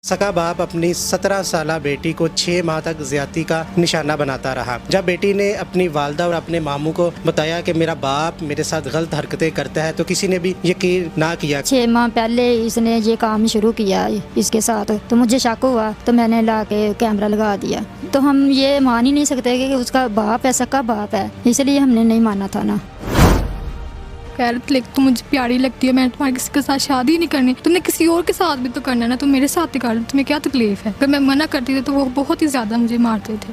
सका बाप अपनी 17 साला बेटी को 6 माह तक ज्यादती का निशाना बनाता रहा। जब बेटी ने अपनी वालदा और अपने मामू को बताया कि मेरा बाप मेरे साथ गलत हरकतें करता है तो किसी ने भी यकीन ना किया। 6 माह पहले इसने ये काम शुरू किया इसके साथ, तो मुझे शक हुआ तो मैंने ला के कैमरा लगा दिया। तो हम ये मान ही नहीं सकते कि उसका बाप है, सका बाप है, इसलिए हमने नहीं माना था ना। कह रहे थे तुम मुझे प्यारी लगती है, मैंने तुम्हारे किसी के साथ शादी नहीं करनी, तुमने किसी और के साथ भी तो करना है ना, तुम मेरे साथ ही कर लो, तुम्हें क्या तकलीफ है। अगर मैं मना करती थी तो वो बहुत ही ज़्यादा मुझे मारते थे।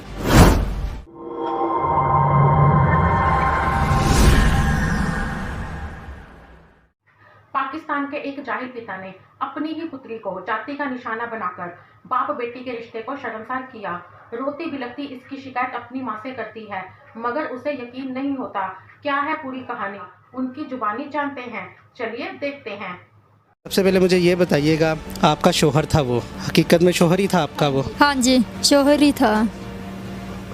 पाकिस्तान के एक जाहिल पिता ने अपनी ही पुत्री को जाति का निशाना बनाकर बाप बेटी के रिश्ते को शर्मसार किया। रोती बिलखती इसकी शिकायत अपनी माँ से करती है, मगर उसे यकीन नहीं होता। क्या है पूरी कहानी, उनकी जुबानी जानते हैं, चलिए देखते हैं। सबसे पहले मुझे ये बताइएगा, आपका शोहर था वो हकीकत में शोहर ही था आपका वो? हाँ जी, शोहर ही था।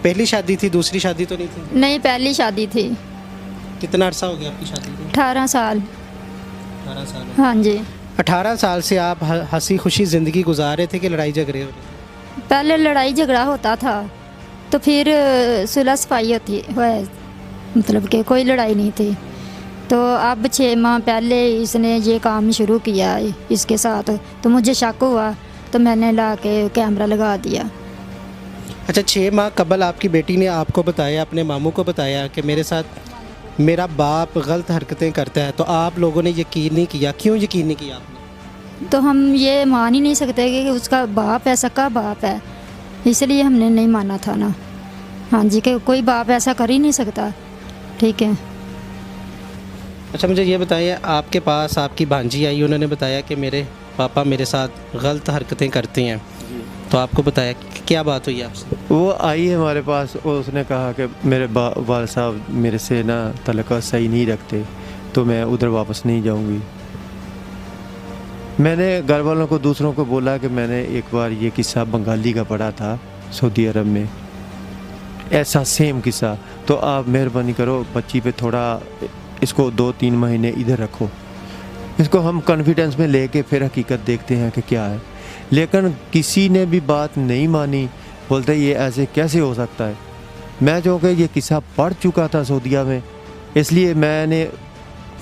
पहली शादी थी, दूसरी शादी तो नहीं थी? नहीं, पहली शादी थी। कितना अरसा हो गया आपकी शादी को? 18 साल। 18 साल। हाँ जी। 18 साल से आप हंसी खुशी ज़िंदगी गुजार रहे थे कि लड़ाई झगड़े हो रहे थे? पहले लड़ाई झगड़ा होता था तो फिर सुलह सफाई होती है, मतलब कि कोई लड़ाई नहीं थी। तो अब 6 माह पहले इसने ये काम शुरू किया इसके साथ, तो मुझे शक हुआ तो मैंने ला के कैमरा लगा दिया। अच्छा, 6 माह कबल आपकी बेटी ने आपको बताया, अपने मामू को बताया कि मेरे साथ मेरा बाप गलत हरकतें करता है, तो आप लोगों ने यकीन नहीं किया। क्यों यकीन नहीं किया आपने? तो हम ये मान ही नहीं सकते कि उसका बाप है, सका बाप है, इसलिए हमने नहीं माना था ना। हाँ जी, कि कोई बाप ऐसा कर ही नहीं सकता। ठीक है। अच्छा, मुझे ये बताइए, आपके पास आपकी भांजी आई, उन्होंने बताया कि मेरे पापा मेरे साथ गलत हरकतें करती हैं, तो आपको बताया क्या बात हुई आपसे? वो आई है हमारे पास और उसने कहा कि मेरे वाल साहब मेरे से ना तलका सही नहीं रखते, तो मैं उधर वापस नहीं जाऊंगी। मैंने घर वालों को दूसरों को बोला कि मैंने एक बार ये किस्सा बंगाली का पढ़ा था सऊदी अरब में, ऐसा सेम किस्सा। तो आप मेहरबानी करो बच्ची पे थोड़ा इसको 2-3 महीने इधर रखो, इसको हम कॉन्फिडेंस में लेके फिर हकीकत देखते हैं कि क्या है। लेकिन किसी ने भी बात नहीं मानी, बोलते ये ऐसे कैसे हो सकता है। मैं जो कि ये किस्सा पढ़ चुका था सऊदीया में, इसलिए मैंने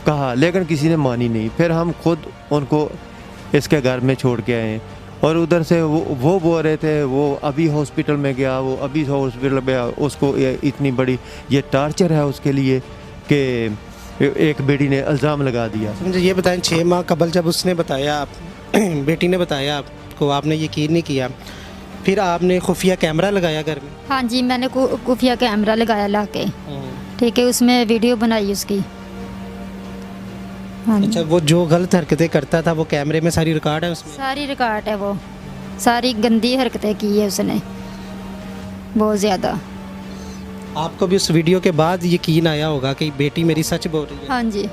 कहा, लेकिन किसी ने मानी नहीं। फिर हम खुद उनको इसके घर में छोड़ के आए और उधर से वो बोल रहे थे वो अभी हॉस्पिटल में गया, वो अभी हॉस्पिटल में गया, उसको इतनी बड़ी ये टार्चर है उसके लिए कि एक बेटी ने इल्ज़ाम लगा दिया। मुझे ये बताएं, 6 माह कबल जब उसने बताया, आप बेटी ने बताया आपको, आपने यकीन नहीं किया, फिर आपने खुफिया कैमरा लगाया घर में? हाँ जी, मैंने खुफिया कैमरा लगाया ला के। ठीक है, उसमें वीडियो बनाई उसकी। हाँ। अच्छा, वो जो गलत हरकतें करता था वो कैमरे में सारी रिकॉर्ड है उसमें? सारी रिकॉर्ड है, वो सारी गंदी हरकतें की है उसने, बहुत ज़्यादा। आपको भी उस वीडियो के बाद यकीन आया होगा कि बेटी मेरी सच बोल रही है? हाँ जी,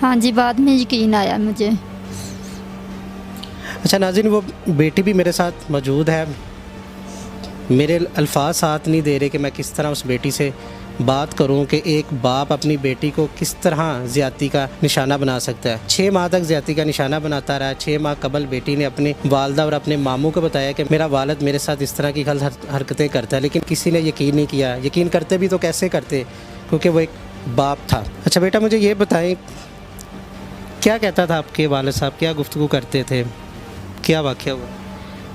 हाँ जी, बाद में यकीन आया मुझे। अच्छा नाज़रीन, वो बेटी भी मेरे साथ मौजूद है। मेरे अल्फाज साथ नहीं दे रहे कि मैं किस तरह उस बेटी से बात करूं कि एक बाप अपनी बेटी को किस तरह ज़्यादती का निशाना बना सकता है। 6 माह तक ज़्यादती का निशाना बनाता रहा। 6 माह कबल बेटी ने अपनी वालदा और अपने मामू को बताया कि मेरा वालिद मेरे साथ इस तरह की गलत हरकतें करता है, लेकिन किसी ने यकीन नहीं किया। यकीन करते भी तो कैसे करते, क्योंकि वो एक बाप था। अच्छा बेटा, मुझे ये बताएं, क्या कहता था आपके वालिद साहब, क्या गुफ्तगू करते थे, क्या वाक़या हुआ?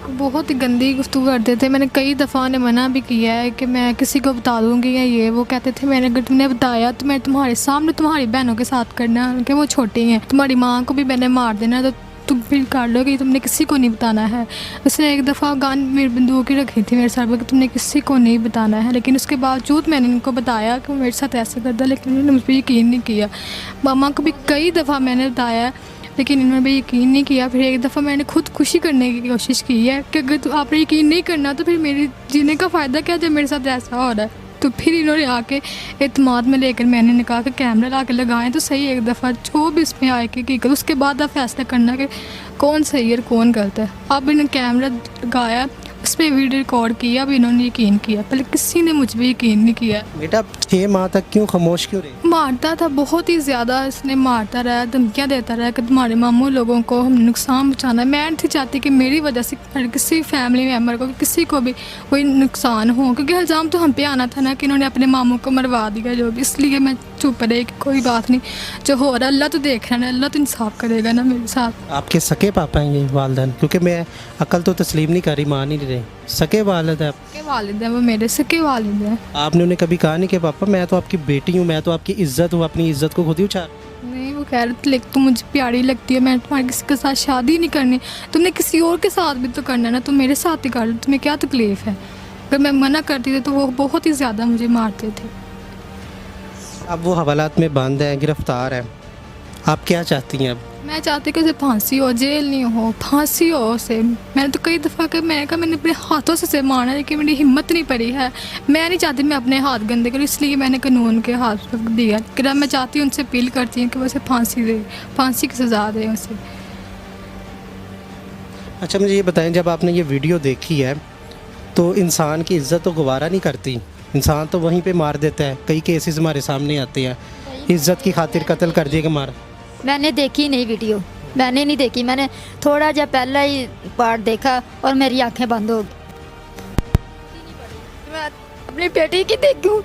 बहुत ही गंदी गुफ्तगू करते थे। मैंने कई दफ़ा उन्हें मना भी किया है कि मैं किसी को बता दूंगी या ये वो। कहते थे मैंने अगर तुमने बताया तो मैं तुम्हारे सामने तुम्हारी बहनों के साथ करना है, कि वो छोटी हैं, तुम्हारी माँ को भी मैंने मार देना, तो तुम फिर कर लो कि तुमने किसी को नहीं बताना है। उसने एक दफ़ा गान मेरी बंदूक ही रखी थी मेरे सर पर कि तुमने किसी को नहीं बताना है, लेकिन उसके बावजूद मैंने इनको बताया कि वो मेरे साथ ऐसा करता, लेकिन उन्होंने मुझ पर यकीन नहीं किया। मामा को भी कई दफ़ा मैंने बताया, लेकिन इन्होंने भी यकीन नहीं किया। फिर एक दफ़ा मैंने खुद खुशी करने की कोशिश की है कि अगर आपने यकीन नहीं करना तो फिर मेरे जीने का फ़ायदा क्या जब मेरे साथ ऐसा हो रहा है। तो फिर इन्होंने आके एतमाद में लेकर मैंने कहा कि कैमरा ला के लगाएं तो सही एक दफ़ा, जो भी इसमें आए कि उसके बाद आप फैसला करना कि कौन सही है और कौन गलत है। अब इन्होंने कैमरा लगाया, उस पर वीडियो रिकॉर्ड किया, अब इन्होंने यकीन किया। पहले किसी ने मुझ पर यकीन नहीं किया। बेटा, 6 माह तक क्यों खामोश क्यों रहे? मारता था बहुत ही ज़्यादा, इसने मारता रहा, धमकियाँ देता रहा कि तुम्हारे मामू लोगों को हम नुकसान पहुँचाना। मैं नहीं चाहती कि मेरी वजह से किसी फैमिली मेम्बर को, किसी को भी कोई नुकसान हो, क्योंकि इल्ज़ाम तो हम पे आना था ना कि इन्होंने अपने मामू को मरवा दिया जो भी। इसलिए मैं चुप रही कि कोई बात नहीं, जो हो रहा है अल्लाह तो देख रहा है, अल्लाह तो इंसाफ करेगा ना मेरे साथ। आपके सके पापा हैं ये वालदैन? क्योंकि मैं अकल तो तस्लीम नहीं कर रही, मान ही नहीं रही। सके वालिद है? सके वालिद हैं वो, मेरे सके वालिद हैं। आपने उन्हें कभी कहा नहीं कि पापा मैं तो आपकी बेटी हूँ, मैं तो आपकी इज्जत हूँ, अपनी इज्जत को खुद ही उछाल? नहीं, वो कह रहे थे लेकिन तुम मुझे प्यारी लगती है, मैं तुम्हारे किसी के साथ शादी नहीं करनी, तुमने किसी और के साथ भी तो करना है ना, तुम मेरे साथ ही कर लो, तुम्हें क्या तकलीफ़ है। अगर मैं मना करती थी तो वो बहुत ही ज़्यादा मुझे मारते थे। अब वो हवालात में बंद है, गिरफ्तार है, आप क्या चाहती हैं अब? मैं चाहती कि उसे फांसी हो, जेल नहीं हो, फांसी हो उसे। मैंने तो कई दफ़ा कि मैंने अपने हाथों से उसे मारना, लेकिन मेरी हिम्मत नहीं पड़ी है। मैं नहीं चाहती मैं अपने हाथ गंदे करूँ, इसलिए मैंने कानून के हाथ रख दिया। लेकिन मैं चाहती हूँ, उनसे अपील करती हूँ कि वो उसे फांसी दे, फांसी की सज़ा दे उसे। अच्छा मुझे ये बताएं, जब आपने ये वीडियो देखी है तो इंसान की इज्जत तो गवारा नहीं करती, इंसान तो वहीं पे मार देता है। कई केसेस हमारे सामने आते हैं, इज्जत की खातिर कत्ल कर दिया कि मार। मैंने देखी नहीं वीडियो, मैंने नहीं देखी। मैंने थोड़ा जब पहला ही पार्ट देखा और मेरी आंखें बंद हो गई। मैं अपनी बेटी की देखूं,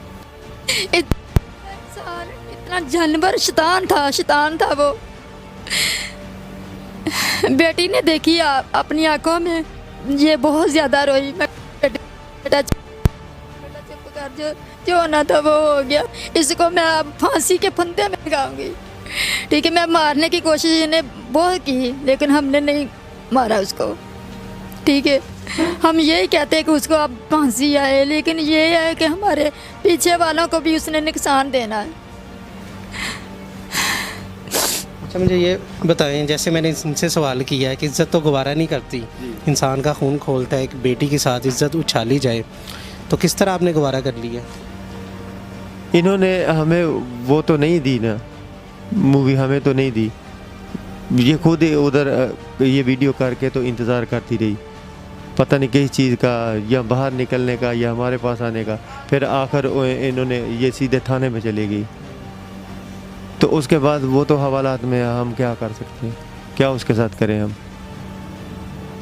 इंसान इतना जानवर शैतान था वो। बेटी ने देखी अपनी आंखों में, ये बहुत ज़्यादा रोई। मैं बेटा चुप कर, जो होना था वो हो गया, इसको मैं अब फांसी के फंदे में लगाऊंगी। ठीक है, मैं मारने की कोशिश इन्हें बहुत की, लेकिन हमने नहीं मारा उसको। ठीक है, हम यही कहते हैं कि उसको अब फांसी आए, लेकिन ये है कि हमारे पीछे वालों को भी उसने नुकसान देना है। अच्छा मुझे ये बताएं, जैसे मैंने इनसे सवाल किया है कि इज्जत तो गवारा नहीं करती, इंसान का खून खोलता है, एक बेटी के साथ इज्जत उछाली जाए, तो किस तरह आपने गवारा कर लिया? इन्होंने हमें वो तो नहीं दी ना, मूवी हमें तो नहीं दी। ये खुद ही उधर ये वीडियो करके तो इंतज़ार करती रही, पता नहीं किस चीज़ का, या बाहर निकलने का या हमारे पास आने का। फिर आखिर इन्होंने ये सीधे थाने में चली गई। तो उसके बाद वो तो हवालात में, हम क्या कर सकते हैं, क्या उसके साथ करें हम।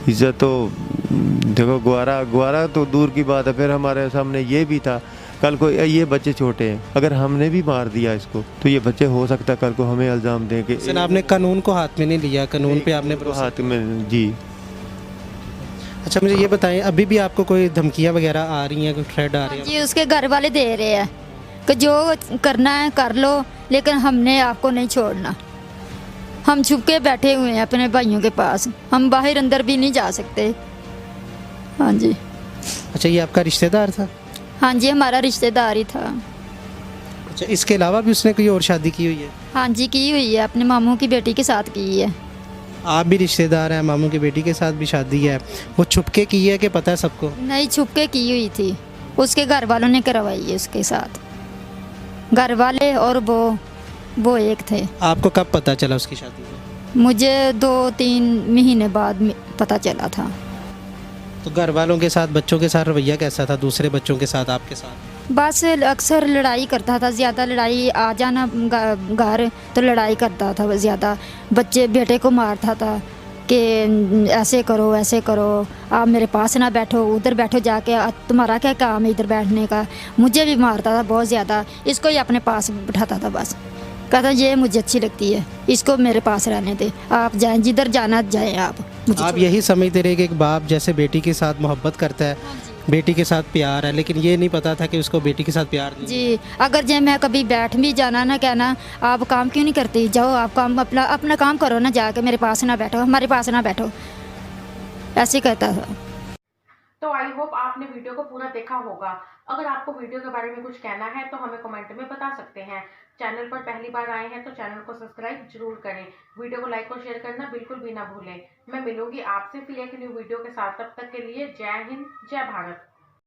इज्जत तो देखो, ग्वारा तो दूर की बात है। फिर हमारे सामने ये भी था, कल को ये बच्चे छोटे हैं, अगर हमने भी मार दिया इसको तो ये बच्चे हो सकता है कल को हमें इल्ज़ाम दें कि सर आपने कानून को हाथ में नहीं लिया, कानून पे आपने भरोसा। हाथ में जी। अच्छा मुझे ये बताएं, अभी भी आपको कोई धमकियां वगैरह आ रही हैं, कोई थ्रेड आ रही है? जी, उसके घर वाले दे रहे हैं कि जो करना है कर लो, लेकिन हमने आपको नहीं छोड़ना। हम छुप के बैठे हुए हैं अपने भाइयों के पास, हम बाहर अंदर भी नहीं जा सकते। हाँ जी। अच्छा ये आपका रिश्तेदार था? हाँ जी, हमारा रिश्तेदार ही था। अच्छा इसके अलावा भी उसने कोई और शादी की हुई है? हाँ जी, की हुई है, अपने मामू की बेटी के साथ की है। आप भी रिश्तेदार हैं, मामू की बेटी के साथ भी शादी है, वो छुपके की है कि पता है सबको? नहीं, छुप के की हुई थी, उसके घर वालों ने करवाई है उसके साथ। घर वाले और वो एक थे। आपको कब पता चला उसकी शादी में? मुझे 2-3 महीने बाद पता चला था। तो घर वालों के साथ, बच्चों के साथ रवैया कैसा था, दूसरे बच्चों के साथ, आपके साथ? बस अक्सर लड़ाई करता था, ज़्यादा लड़ाई, आ जाना घर तो लड़ाई करता था ज़्यादा। बच्चे बेटे को मारता था कि ऐसे करो, आप मेरे पास ना बैठो, उधर बैठो जाके, तुम्हारा क्या काम है इधर बैठने का। मुझे भी मारता था बहुत ज़्यादा, इसको ही अपने पास बिठाता था। बस कहता ये मुझे अच्छी लगती है, इसको मेरे पास रहने दे, आप जाएं, जिधर जाना जाएं आप। आप यही समझते रहे कि एक बाप जैसे बेटी के साथ मोहब्बत करता है, बेटी के साथ प्यार है, लेकिन ये नहीं पता था कि उसको बेटी के साथ प्यार नहीं। जी, अगर जब मैं कभी बैठ भी जाना ना, कहना आप काम क्यों नहीं करती, जाओ आप काम अपना काम करो ना, जाके मेरे पास ना बैठो, हमारे पास ना बैठो, ऐसे कहता था। तो आई होप आपने वीडियो को पूरा देखा होगा। अगर आपको वीडियो के बारे में कुछ कहना है तो हमें कमेंट में बता सकते हैं। चैनल पर पहली बार आए हैं तो चैनल को सब्सक्राइब जरूर करें। वीडियो को लाइक और शेयर करना बिल्कुल भी ना भूलें। मैं मिलूंगी आपसे फिर एक न्यू वीडियो के साथ, तब तक के लिए जय हिंद, जय भारत।